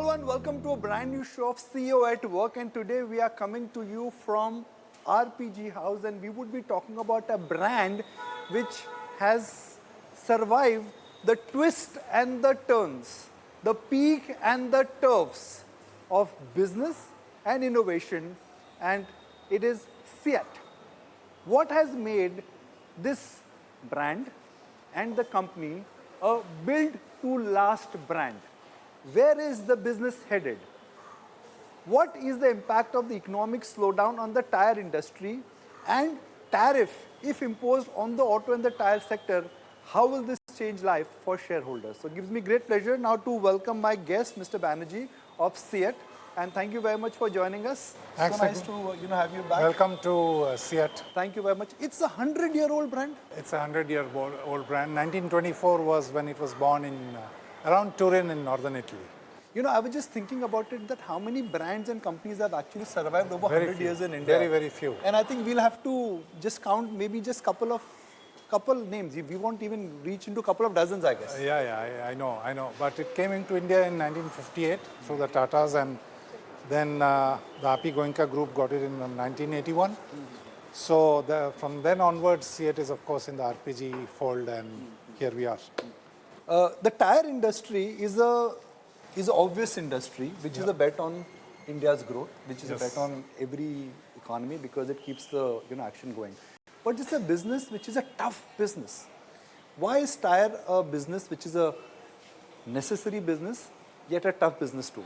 Hello and welcome to a brand new show of CEO at Work, and today we are coming to you from RPG House, and we would be talking about a brand which has survived the twists and the turns, the peak and the turfs of business and innovation, and it is CEAT. What has made this brand and the company a build to last brand? Where is the business headed? What is the impact of the economic slowdown on the tire industry, and tariff, if imposed on the auto and the tire sector, how will this change life for shareholders? So it gives me great pleasure now to welcome my guest, Mr. Banerjee of CEAT, and thank you very much for joining us. Thanks, so nice to have you back. Welcome to CEAT. Thank you very much. It's a 100-year-old brand. It's a 100-year-old brand. 1924 was when it was born in around Turin in northern Italy. I was just thinking about it, that how many brands and companies have actually survived over Very 100 few. years in India. Very, very few. And I think we'll have to just count maybe just couple names. We won't even reach into a couple of dozens, I guess. Yeah, I know. But it came into India in 1958 through the Tatas, and then the AP Goenka group got it in 1981. So from then onwards, CEAT is of course in the RPG fold, and here we are. The tire industry is an obvious industry, which is a bet on India's growth, which is a bet on every economy, because it keeps the action going. But it's a business which is a tough business. Why is tire a business which is a necessary business, yet a tough business too?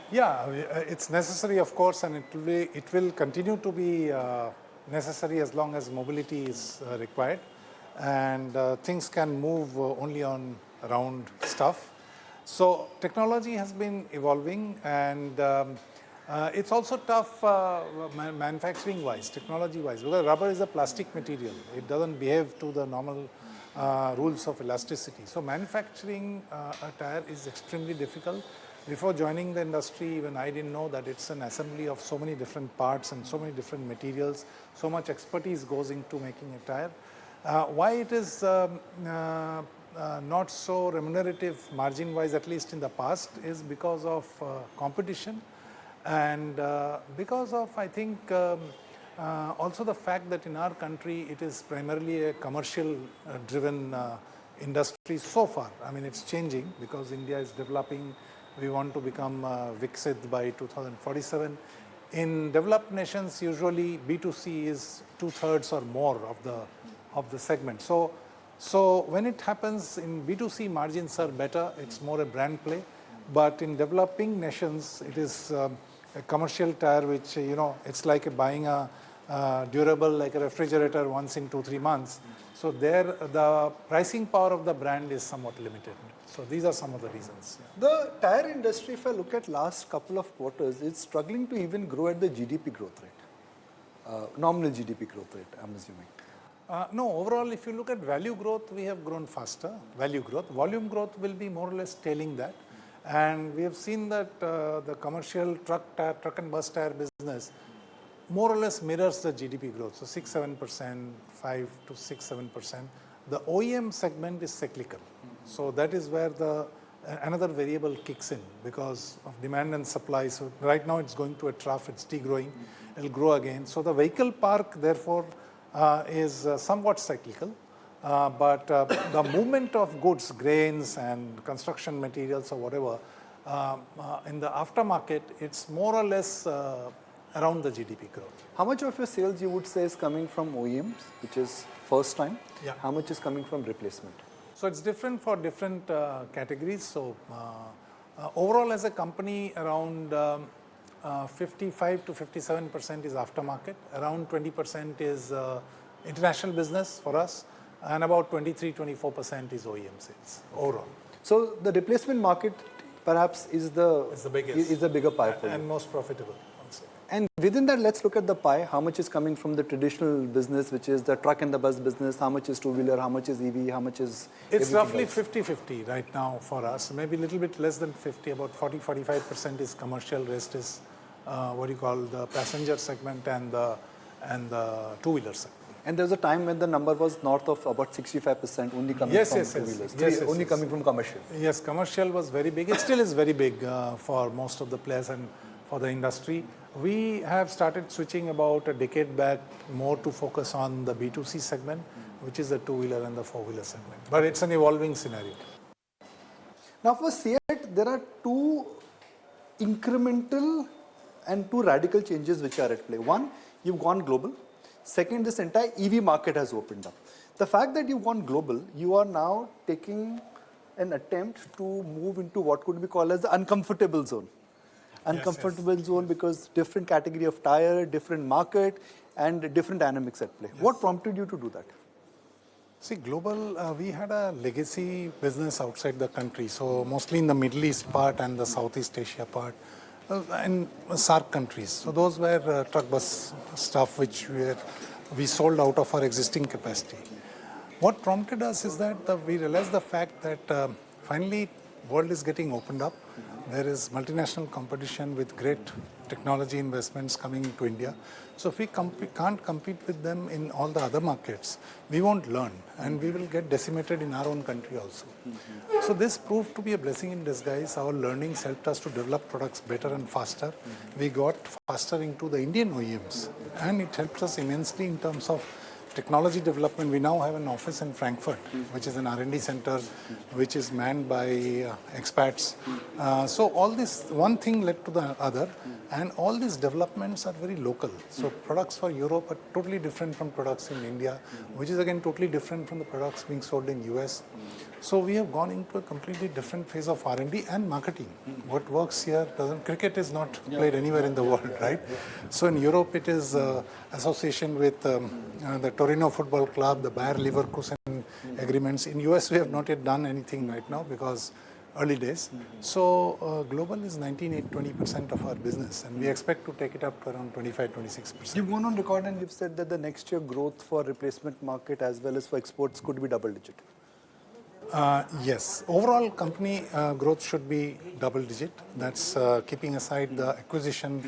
Yeah, it's necessary, of course, and it will continue to be necessary as long as mobility is required, and things can move only on round stuff. So technology has been evolving, and it's also tough manufacturing-wise, technology-wise, because rubber is a plastic material. It doesn't behave to the normal rules of elasticity. So manufacturing a tire is extremely difficult. Before joining the industry, even I didn't know that it's an assembly of so many different parts and so many different materials. So much expertise goes into making a tire. Why it is not so remunerative margin-wise, at least in the past, is because of competition, and because of, I think, also the fact that in our country it is primarily a commercial-driven industry so far. I mean, it's changing because India is developing. We want to become Viksit by 2047. In developed nations, usually B2C is 2/3 or more of the segment. So when it happens in B2C, margins are better. It's more a brand play. But in developing nations, it is a commercial tire, which it's like buying a durable, like a refrigerator, once in 2-3 months. So there, the pricing power of the brand is somewhat limited. So these are some of the reasons. The tire industry, if I look at last couple of quarters, it's struggling to even grow at the GDP growth rate, nominal GDP growth rate, I'm assuming. No, overall, if you look at value growth, we have grown faster, value growth. Volume growth will be more or less tailing that. And we have seen that the commercial truck and bus tire business more or less mirrors the GDP growth. So 6-7%, 5 to 6-7%. The OEM segment is cyclical. So that is where another variable kicks in because of demand and supply. So right now it's going to a trough, it's degrowing, it'll grow again. So the vehicle park, therefore, is somewhat cyclical. But the movement of goods, grains and construction materials or whatever, in the aftermarket, it's more or less around the GDP growth. How much of your sales you would say is coming from OEMs, which is first time? Yeah. How much is coming from replacement? So it's different for different categories. So overall as a company, around 55 to 57% is aftermarket. Around 20% is international business for us. And about 23-24% is OEM sales overall. So the replacement market perhaps is the bigger pie for you. And most profitable also. And within that, let's look at the pie. How much is coming from the traditional business, which is the truck and the bus business? How much is two-wheeler? How much is EV? How much is It's roughly 50-50 right now for us. Maybe a little bit less than 50, about 40-45% is commercial. Rest is what you call the passenger segment and the two-wheeler segment. And there was a time when the number was north of about 65% only coming Yes, from yes, yes. two-wheelers, Yes, yes, only yes. coming from commercial. Yes, commercial was very big. It still is very big for most of the players and for the industry. We have started switching about a decade back more to focus on the B2C segment, which is the two-wheeler and the four-wheeler segment. But it's an evolving scenario. Now for CEAT, there are two incremental and two radical changes which are at play. One, you've gone global. Second, this entire EV market has opened up. The fact that you've gone global, you are now taking an attempt to move into what could be called as the uncomfortable zone. Uncomfortable zone because different category of tire, different market, and different dynamics at play. Yes. What prompted you to do that? See, global, we had a legacy business outside the country, so mostly in the Middle East part and the Southeast Asia part, and SAARC countries. So those were truck bus stuff which we sold out of our existing capacity. What prompted us is that we realized the fact that finally world is getting opened up. There is multinational competition with great technology investments coming into India. So if we can't compete with them in all the other markets, we won't learn and we will get decimated in our own country also. So this proved to be a blessing in disguise. Our learnings helped us to develop products better and faster. We got faster into the Indian OEMs and it helped us immensely in terms of technology development. We now have an office in Frankfurt, which is an R&D center, which is manned by expats. So all this, one thing led to the other, and all these developments are very local. So products for Europe are totally different from products in India, which is again totally different from the products being sold in US. So we have gone into a completely different phase of R&D and marketing. What works here doesn't. Cricket is not played anywhere in the world, right? So in Europe, it is association with the Torino Football Club, the Bayer Leverkusen agreements. In US, we have not yet done anything right now because early days. So global is 19-20% of our business, and we expect to take it up to around 25-26%. You've gone on record and you've said that the next year growth for replacement market as well as for exports could be double digit. Yes. Overall company growth should be double digit. That's keeping aside the acquisition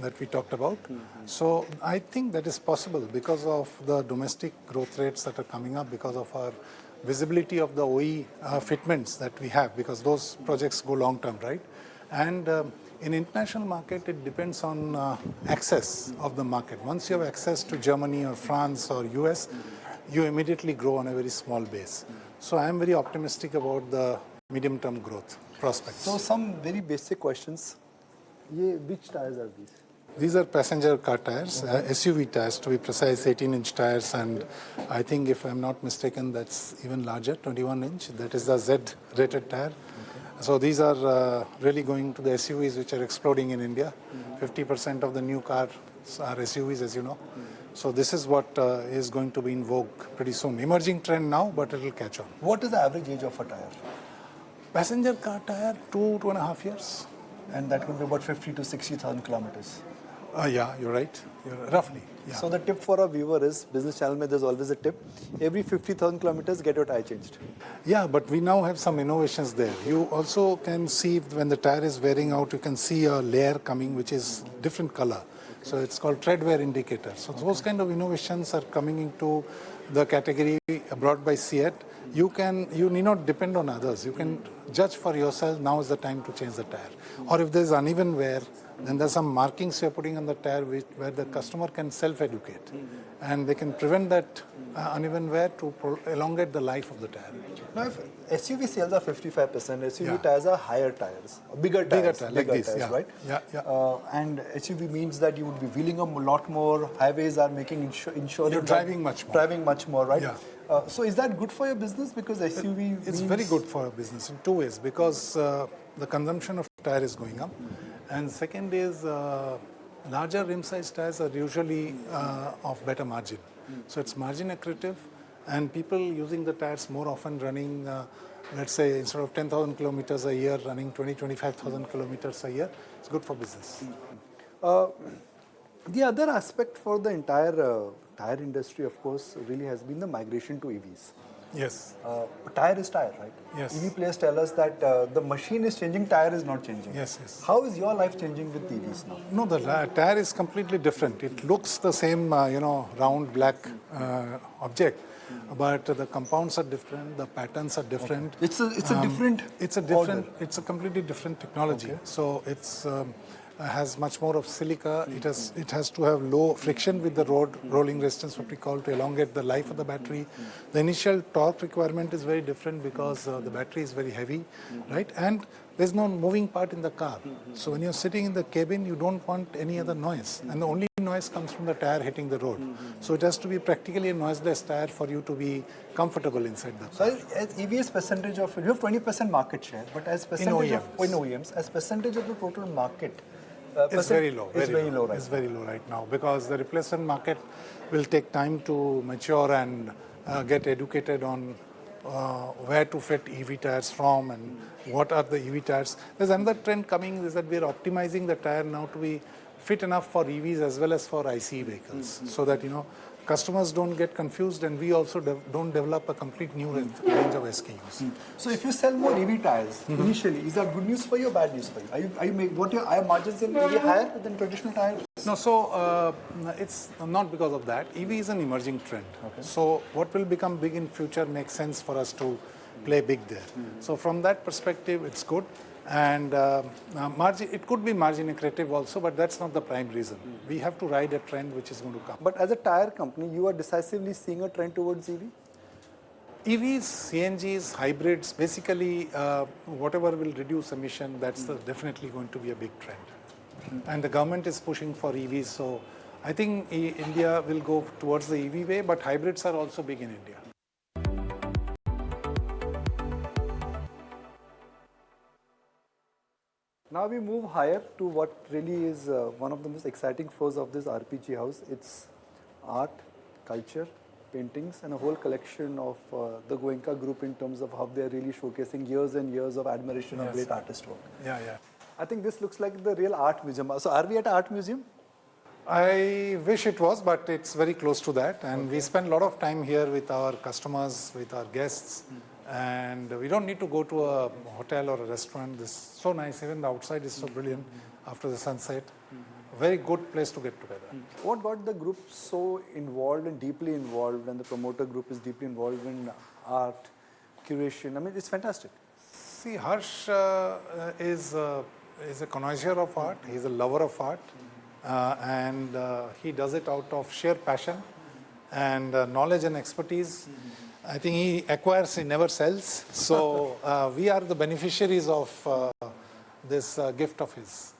that we talked about. So I think that is possible because of the domestic growth rates that are coming up, because of our visibility of the OE fitments that we have, because those projects go long term, right? And in international market, it depends on access of the market. Once you have access to Germany or France or US, you immediately grow on a very small base. So I am very optimistic about the medium-term growth prospects. So some very basic questions. Which tires are these? These are passenger car tires, SUV tires to be precise, 18-inch tires, and I think if I'm not mistaken, that's even larger, 21-inch. That is the Z-rated tire. Okay. So these are really going to the SUVs which are exploding in India. 50% of the new cars are SUVs, as you know. So this is what is going to be in vogue pretty soon. Emerging trend now, but it will catch on. What is the average age of a tire? Passenger car tire, 2.5 years. And that would be about 50 to 60,000 kilometers. Yeah, you're right. Roughly. Yeah. So the tip for our viewer is, business channel mein there's always a tip. Every 50,000 kilometers, get your tire changed. Yeah, but we now have some innovations there. You also can see when the tire is wearing out, you can see a layer coming which is different color. So it's called tread wear indicator. So those kind of innovations are coming into the category brought by CEAT. You need not depend on others. You can judge for yourself, now is the time to change the tire. Or if there's uneven wear, then there's some markings you're putting on the tire where the customer can self-educate. And they can prevent that uneven wear to elongate the life of the tire. Now, if SUV sales are 55%, SUV tires are higher tires, bigger tires, like this, tires, yeah. right? Yeah. And SUV means that you would be wheeling a lot more, highways are making ensuring you're driving much more. Driving much more, right? Yeah. So is that good for your business? Because SUV It's very good for our business in two ways. Because the consumption of tire is going up. And second is larger rim size tires are usually of better margin. So it's margin accretive, and people using the tires more often running, let's say instead of 10,000 kilometers a year, running 25,000 kilometers a year, it's good for business. The other aspect for the entire tire industry, of course, really has been the migration to EVs. Yes. Tyre is Tyre, right? Yes. EV players tell us that the machine is changing, Tyre is not changing. Yes, yes. How is your life changing with EVs now? No, the Tyre is completely different. It looks the same, round black object, but the compounds are different, the patterns are different. It's a different order. It's a completely different technology. Okay. So it's has much more of silica. It has to have low friction with the road, rolling resistance, what we call, to elongate the life of the battery. The initial torque requirement is very different because the battery is very heavy, right? And there's no moving part in the car. So when you're sitting in the cabin, you don't want any other noise. And the only noise comes from the tire hitting the road. So it has to be practically a noiseless tire for you to be comfortable inside the car. So as EV is percentage of, you have 20% market share, but as percentage in OEMs, as percentage of the total market, It's very low. It's very low right It's very low right now because the replacement market will take time to mature and get educated on where to fit EV tires from and what are the EV tires. There's another trend coming is that we're optimizing the tire now to be fit enough for EVs as well as for ICE vehicles, so that customers don't get confused and we also don't develop a complete new range of SKUs. So if you sell more EV tires initially, is that good news for you or bad news for you? Are your margins in EV higher than traditional tires? No, so it's not because of that. EV is an emerging trend. Okay. So what will become big in future makes sense for us to play big there. So from that perspective, it's good. And margin, it could be margin accretive also, but that's not the prime reason. We have to ride a trend which is going to come. But as a tire company, you are decisively seeing a trend towards EV? EVs, CNGs, hybrids, basically whatever will reduce emission, that's definitely going to be a big trend. And the government is pushing for EVs, so I think India will go towards the EV way, but hybrids are also big in India. Now we move higher to what really is one of the most exciting floors of this RPG house. It's art, culture, paintings, and a whole collection of the Goenka group in terms of how they're really showcasing years and years of admiration of great artist work. Yeah, yeah. I think this looks like the real art museum. So are we at an art museum? I wish it was, but it's very close to that. And we spend a lot of time here with our customers, with our guests. And we don't need to go to a hotel or a restaurant. This is so nice. Even the outside is so brilliant after the sunset. Very good place to get together. What got the group so involved and deeply involved, and the promoter group is deeply involved in art, curation? I mean, it's fantastic. See, Harsh is a connoisseur of art. He's a lover of art. And he does it out of sheer passion and knowledge and expertise. I think he acquires, he never sells. So we are the beneficiaries of this gift of his.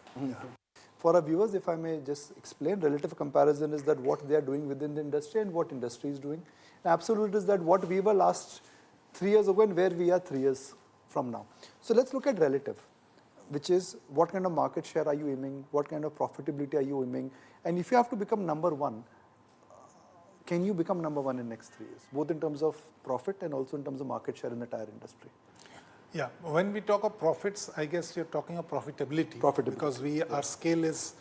For our viewers, if I may just explain, relative comparison is that what they are doing within the industry and what industry is doing. And absolute is that what we were last 3 years ago and where we are 3 years from now. So let's look at relative, which is what kind of market share are you aiming, what kind of profitability are you aiming, and if you have to become number one, can you become number one in next 3 years, both in terms of profit and also in terms of market share in the tire industry? Yeah, when we talk of profits, I guess you're talking of profitability. Because our scale is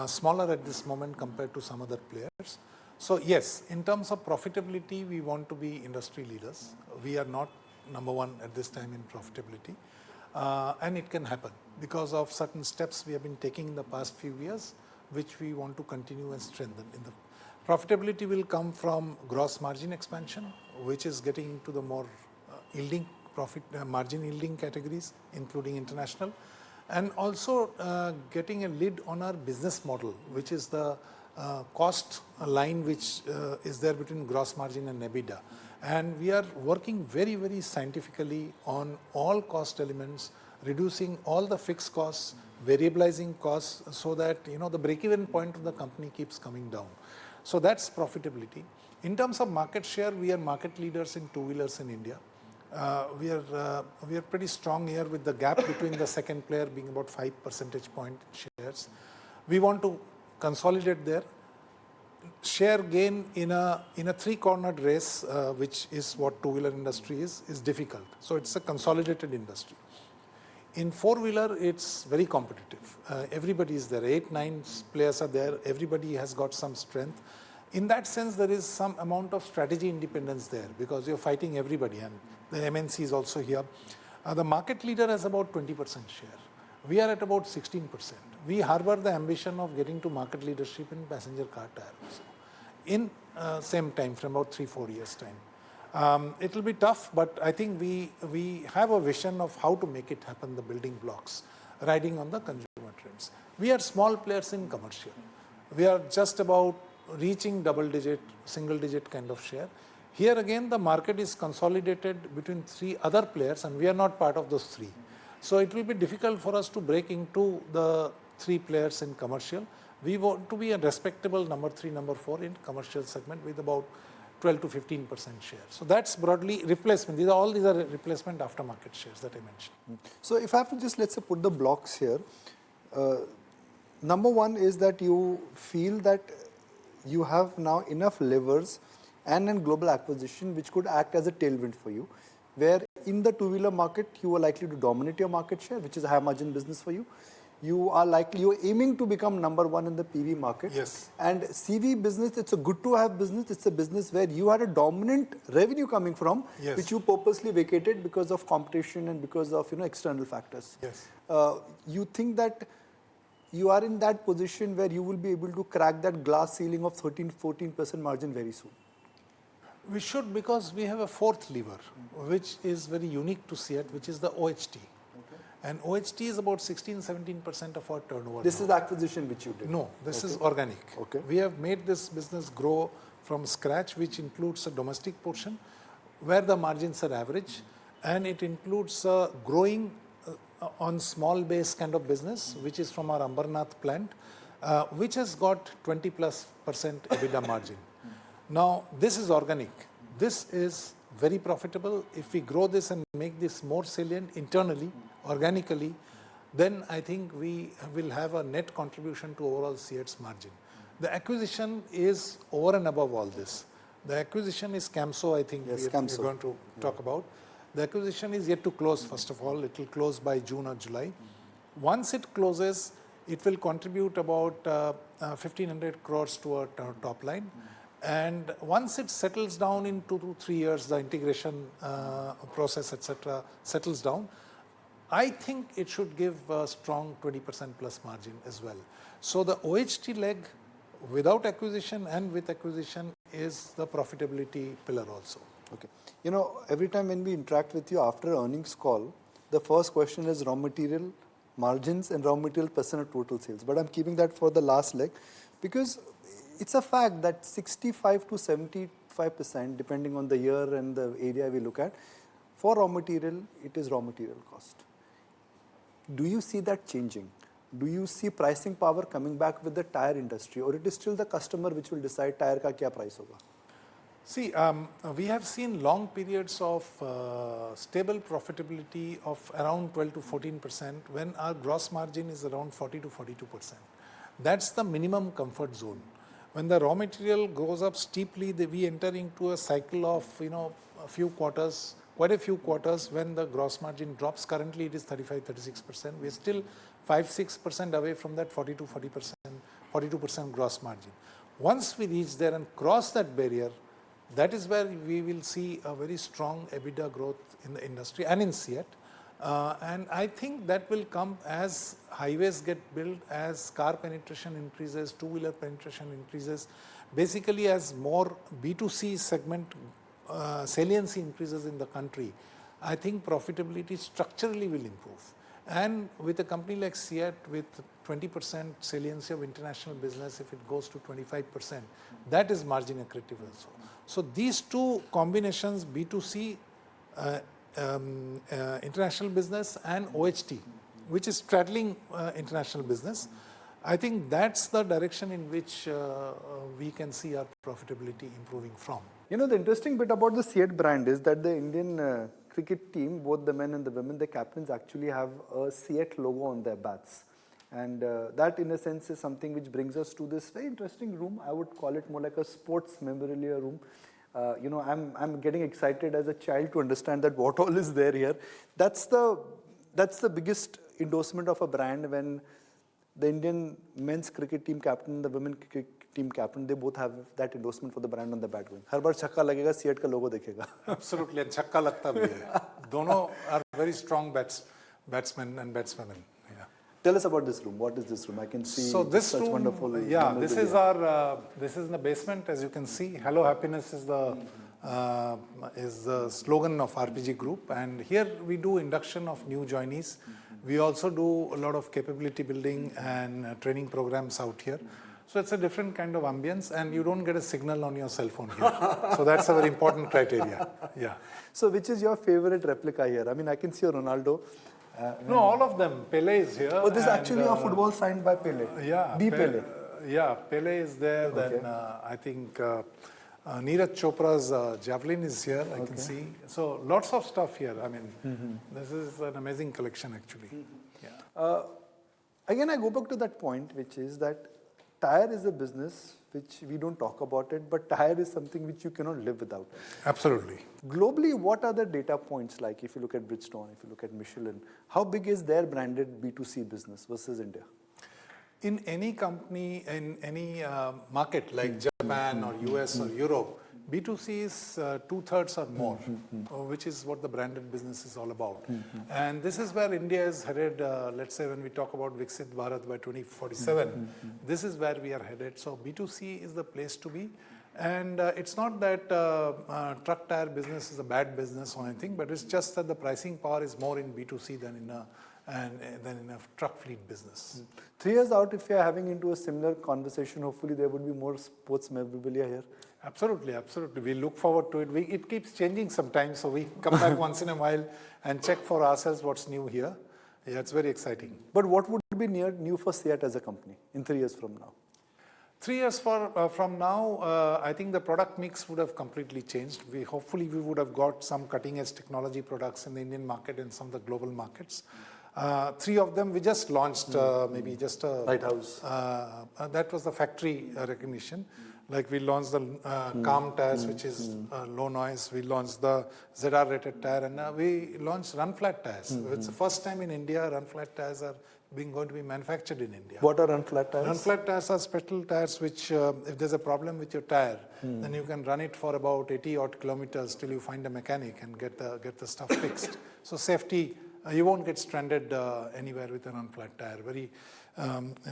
smaller at this moment compared to some other players. So yes, in terms of profitability, we want to be industry leaders. We are not number one at this time in profitability. And it can happen because of certain steps we have been taking in the past few years, which we want to continue and strengthen. Profitability will come from gross margin expansion, which is getting into the more yielding margin yielding categories, including international, and also getting a lid on our business model, which is the cost line which is there between gross margin and EBITDA. And we are working very, very scientifically on all cost elements, reducing all the fixed costs, variabilizing costs, so that the break-even point of the company keeps coming down. So that's profitability. In terms of market share, we are market leaders in two-wheelers in India. We are pretty strong here with the gap between the second player being about 5 percentage point shares. We want to consolidate there. Share gain in a three-cornered race, which is what two-wheeler industry is difficult. So it's a consolidated industry. In four-wheeler, it's very competitive. Everybody is there. 8, 9 players are there. Everybody has got some strength. In that sense, there is some amount of strategy independence there because you're fighting everybody, and the MNC is also here. The market leader has about 20% share. We are at about 16%. We harbor the ambition of getting to market leadership in passenger car tire also. In same time frame, about 3-4 years time. It will be tough, but I think we have a vision of how to make it happen, the building blocks, riding on the consumer trends. We are small players in commercial. We are just about reaching double-digit, single-digit kind of share. Here again, the market is consolidated between 3 other players, and we are not part of those 3. So it will be difficult for us to break into the 3 players in commercial. We want to be a respectable number 3, number 4 in commercial segment with about 12 to 15% share. So that's broadly replacement. These are replacement aftermarket shares that I mentioned. So if I have to just, let's say, put the blocks here, number one is that you feel that you have now enough levers and a global acquisition which could act as a tailwind for you, where in the two-wheeler market, you are likely to dominate your market share, which is a high margin business for you. You're aiming to become number 1 in the PV market. Yes. And CV business, it's a good to have business. It's a business where you had a dominant revenue coming from, yes, which you purposely vacated because of competition and because of external factors. Yes. You think that you are in that position where you will be able to crack that glass ceiling of 13-14% margin very soon? We should, because we have a 4th lever, which is very unique to CEAT, which is the OHT. And OHT is about 16-17% of our turnover. This is the acquisition which you did? No, this is organic. Okay. We have made this business grow from scratch, which includes a domestic portion where the margins are average, and it includes growing on small base kind of business, which is from our Ambernath plant, which has got 20+% EBITDA margin. Now, this is organic. This is very profitable. If we grow this and make this more salient internally, organically, then I think we will have a net contribution to overall CEAT's margin. The acquisition is over and above all this. The acquisition is Camso, I think yes, we're going to talk about. The acquisition is yet to close, first of all. It will close by June or July. Once it closes, it will contribute about 1,500 crores to our top line. And once it settles down in 2 to 3 years, the integration process, etc., settles down, I think it should give a strong 20% plus margin as well. So the OHT leg, without acquisition and with acquisition, is the profitability pillar also. Okay. Every time when we interact with you after earnings call, the first question is raw material margins and raw material % of total sales. But I'm keeping that for the last leg because it's a fact that 65 to 75%, depending on the year and the area we look at, for raw material, it is raw material cost. Do you see that changing? Do you see pricing power coming back with the tire industry, or it is still the customer which will decide tire ka kya price hoga? See, we have seen long periods of stable profitability of around 12 to 14% when our gross margin is around 40 to 42%. That's the minimum comfort zone. When the raw material goes up steeply, we enter into a cycle of a few quarters, quite a few quarters when the gross margin drops. Currently, it is 35-36%. We're still 5-6% away from that 40 to 40%, 42% gross margin. Once we reach there and cross that barrier, that is where we will see a very strong EBITDA growth in the industry and in CEAT. And I think that will come as highways get built, as car penetration increases, two-wheeler penetration increases. Basically, as more B2C segment saliency increases in the country, I think profitability structurally will improve. And with a company like CEAT with 20% saliency of international business, if it goes to 25%, that is margin accretive also. So these two combinations, B2C, international business and OHT, which is straddling international business, I think that's the direction in which we can see our profitability improving from. The interesting bit about the CEAT brand is that the Indian cricket team, both the men and the women, the captains actually have a CEAT logo on their bats. And that, in a sense, is something which brings us to this very interesting room. I would call it more like a sports memorabilia room. I'm getting excited as a child to understand that what all is there here. That's the biggest endorsement of a brand when the Indian men's cricket team captain, the women team captain, they both have that endorsement for the brand on the bat going. हर बार छक्का लगेगा, CEAT का logo दिखेगा. Absolutely, and छक्का लगता भी है. दोनों are very strong batsmen and batswomen. Yeah. Tell us about this room. What is this room? I can see So this such room, wonderful. yeah, this is our, this is in the basement, as you can see. Hello Happiness is the slogan of RPG Group, and here we do induction of new joinees. We also do a lot of capability building and training programs out here. So it's a different kind of ambience, and you don't get a signal on your cell phone here. So that's a very important criteria. Yeah. So which is your favorite replica here? I mean, I can see a Ronaldo. No, all of them. Pele is here. Oh, this is actually a football signed by Pele. Yeah. Pele. Yeah, Pele is there. Okay. Then I think Neeraj Chopra's javelin is here, I can see. So lots of stuff here. I mean, this is an amazing collection actually. Yeah. Again, I go back to that point, which is that Tyre is a business which we don't talk about it, but Tyre is something which you cannot live without. Absolutely. Globally, what are the data points like if you look at Bridgestone, if you look at Michelin? How big is their branded B2C business versus India? In any company, in any market like Japan or US or Europe, B2C is 2/3 or more, which is what the branded business is all about. And this is where India is headed, let's say when we talk about Viksit Bharat by 2047, this is where we are headed. So B2C is the place to be. And it's not that truck tire business is a bad business or anything, but it's just that the pricing power is more in B2C than in a truck fleet business. 3 years out, if you are having into a similar conversation, hopefully there would be more sports memorabilia here. Absolutely, absolutely. We look forward to it. It keeps changing sometimes, so we come back once in a while and check for ourselves what's new here. Yeah, it's very exciting. But what would be new for CEAT as a company in 3 years from now? 3 years from now, I think the product mix would have completely changed. Hopefully we would have got some cutting-edge technology products in the Indian market and some of the global markets. 3 of them we just launched, maybe just a... Lighthouse. That was the factory recognition. Like we launched the Calm tires, which is low noise. We launched the ZR rated tire, and we launched run flat tires. It's the first time in India run flat tires are going to be manufactured in India. What are run flat tires? Run flat tires are special tires which, if there's a problem with your tire, then you can run it for about 80 odd kilometers till you find a mechanic and get the stuff fixed. So safety, you won't get stranded anywhere with a run flat tire. Very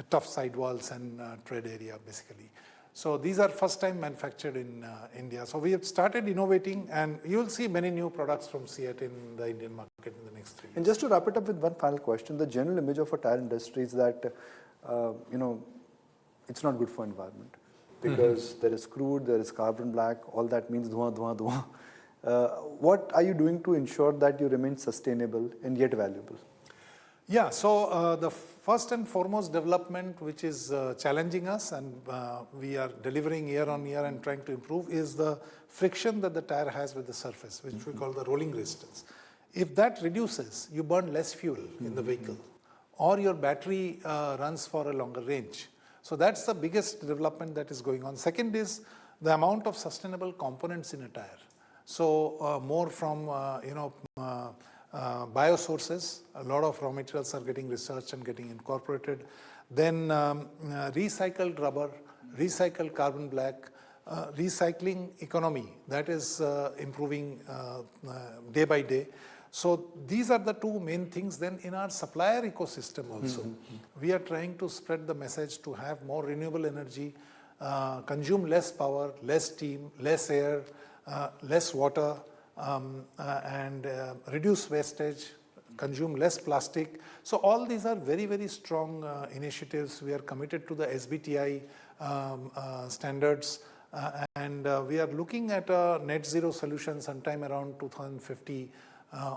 tough sidewalls and tread area basically. So these are first time manufactured in India. So we have started innovating, and you'll see many new products from CEAT in the Indian market in the next 3 years. And just to wrap it up with one final question, the general image of a tire industry is that, it's not good for environment because there is crude, there is carbon black, all that means dhuan, dhuan, dhuan. What are you doing to ensure that you remain sustainable and yet valuable? Yeah, so the first and foremost development which is challenging us and we are delivering year on year and trying to improve is the friction that the tire has with the surface, which we call the rolling resistance. If that reduces, you burn less fuel in the vehicle, or your battery runs for a longer range. So that's the biggest development that is going on. Second is the amount of sustainable components in a tire. So more from, biosources, a lot of raw materials are getting researched and getting incorporated. Then recycled rubber, recycled carbon black, recycling economy, that is improving day by day. So these are the 2 main things. Then in our supplier ecosystem also, we are trying to spread the message to have more renewable energy, consume less power, less steam, less air, less water, and reduce wastage, consume less plastic. So all these are very, very strong initiatives. We are committed to the SBTi standards, and we are looking at a net zero solution sometime around 2050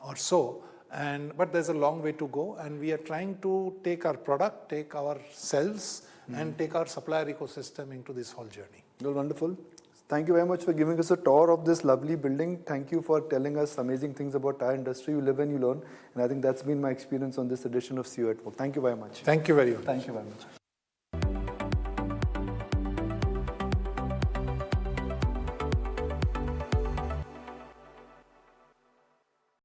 or so. But there's a long way to go, and we are trying to take our product, take our cells, and take our supplier ecosystem into this whole journey. Well, wonderful. Thank you very much for giving us a tour of this lovely building. Thank you for telling us amazing things about tire industry. You live and you learn. And I think that's been my experience on this edition of CEAT. Thank you very much. Thank you very much. Thank you very much.